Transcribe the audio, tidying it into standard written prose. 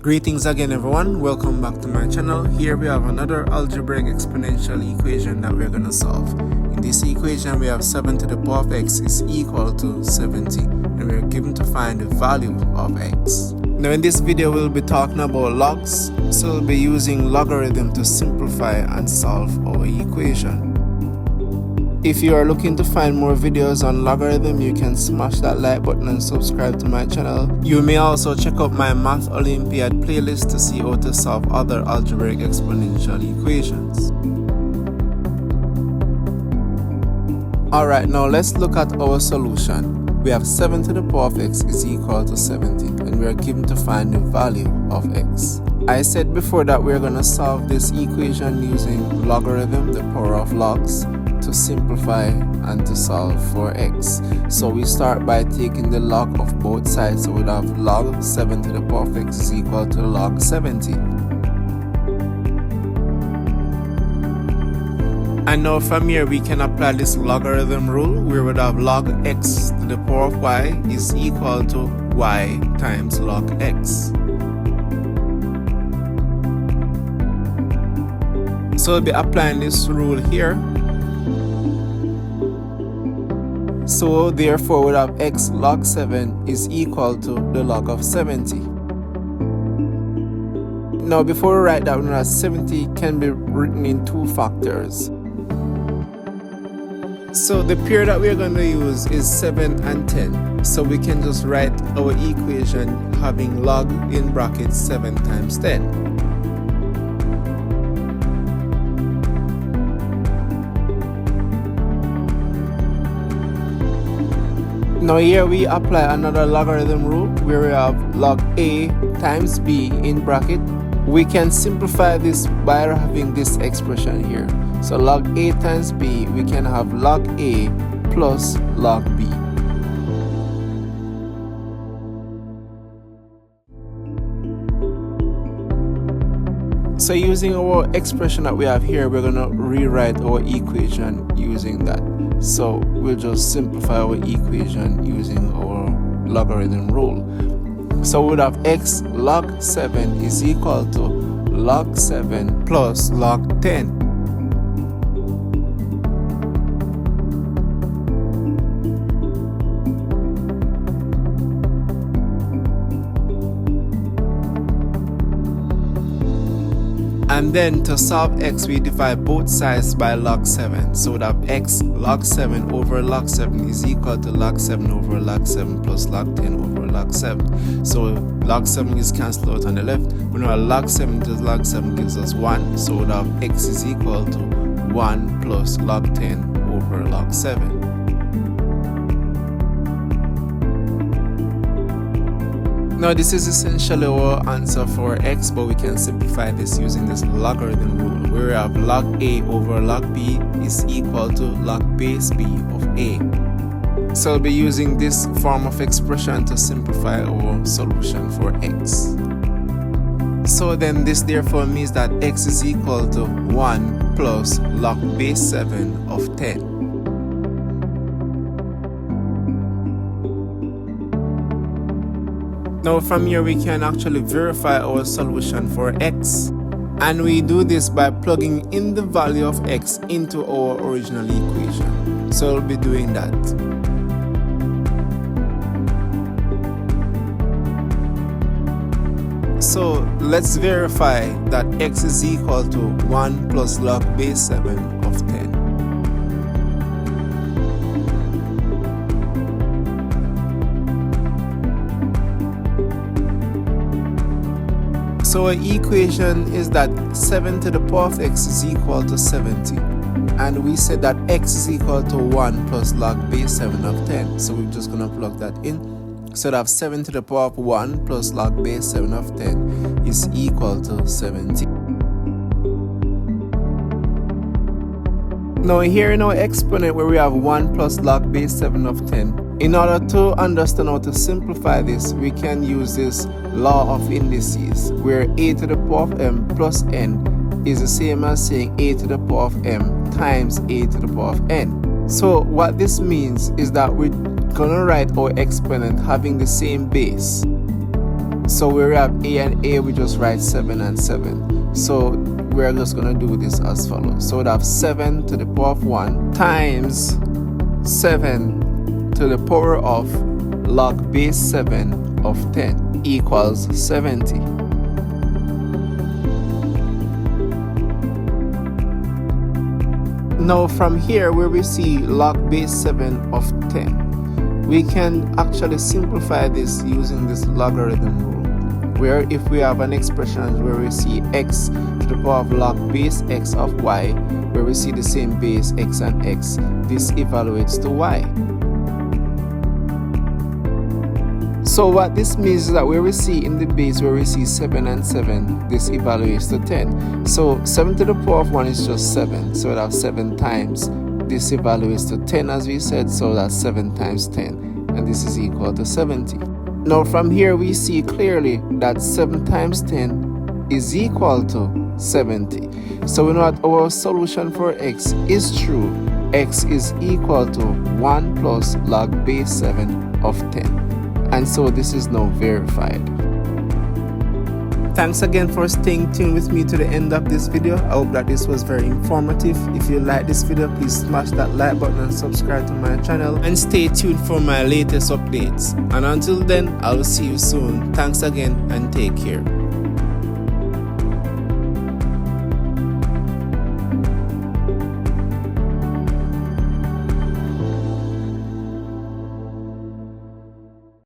Greetings again everyone, welcome back to my channel. Here we have another algebraic exponential equation that we're going to solve. In this equation we have 7 to the power of x is equal to 70 and we are given to find the value of x. Now in this video we'll be talking about logs, so we'll be using logarithm to simplify and solve our equation. If you are looking to find more videos on logarithm, you can smash that like button and subscribe to my channel. You may also check out my Math Olympiad playlist to see how to solve other algebraic exponential equations. Alright, now let's look at our solution. We have 7 to the power of x is equal to 70 and we are given to find the value of x. I said before that we are going to solve this equation using logarithm, the power of logs, to simplify and to solve for x. So we start by taking the log of both sides, so we'd have log 7 to the power of x is equal to log 70. And now from here we can apply this logarithm rule, where we would have log x to the power of y is equal to y times log x. So we'll be applying this rule here. So therefore we'll have x log 7 is equal to the log of 70. Now before we write that, we know that 70 can be written in two factors. So the pair that we're going to use is 7 and 10. So we can just write our equation having log in brackets 7 times 10. Now here we apply another logarithm rule where we have log a times b in bracket. We can simplify this by having this expression here. So log a times b, we can have log a plus log b. So using our expression that we have here, we're going to rewrite our equation using that. So we'll just simplify our equation using our logarithm rule. So we would have x log 7 is equal to log 7 plus log 10. And then to solve x, we divide both sides by log 7. So we'd have x log 7 over log 7 is equal to log 7 over log 7 plus log 10 over log 7. So log 7 is cancelled out on the left. We know log 7 to log 7 gives us 1. So we'd have x is equal to 1 plus log 10 over log 7. Now this is essentially our answer for x, but we can simplify this using this logarithm rule, where we have log a over log b is equal to log base b of a. So we'll be using this form of expression to simplify our solution for x. So then this therefore means that x is equal to 1 plus log base 7 of 10. Now from here we can actually verify our solution for x, and we do this by plugging in the value of x into our original equation. So we'll be doing that. So let's verify that x is equal to 1 plus log base 7 of 10. So our equation is that 7 to the power of x is equal to 70. And we said that x is equal to 1 plus log base 7 of 10. So we're just going to plug that in. So that 7 to the power of 1 plus log base 7 of 10 is equal to 70. Now here in our exponent where we have 1 plus log base 7 of 10, in order to understand how to simplify this, we can use this law of indices, where a to the power of m plus n is the same as saying a to the power of m times a to the power of n. So what this means is that we're gonna write our exponent having the same base. So where we have a and a, we just write 7 and 7. So we're just going to do this as follows. So we have 7 to the power of 1 times 7 to the power of log base 7 of 10 equals 70. Now from here where we see log base 7 of 10, we can actually simplify this using this logarithm rule, where if we have an expression where we see x to the power of log base x of y, where we see the same base x and x, this evaluates to y. So what this means is that where we see in the base where we see 7 and 7, this evaluates to 10. So 7 to the power of 1 is just 7. So we have 7 times. This evaluates to 10 as we said. So that's 7 times 10. And this is equal to 70. Now from here we see clearly that 7 times 10 is equal to 70. So we know that our solution for x is true. X is equal to 1 plus log base 7 of 10. And so this is now verified. Thanks again for staying tuned with me to the end of this video. I hope that this was very informative. If you like this video, please smash that like button and subscribe to my channel. And stay tuned for my latest updates. And until then, I will see you soon. Thanks again and take care.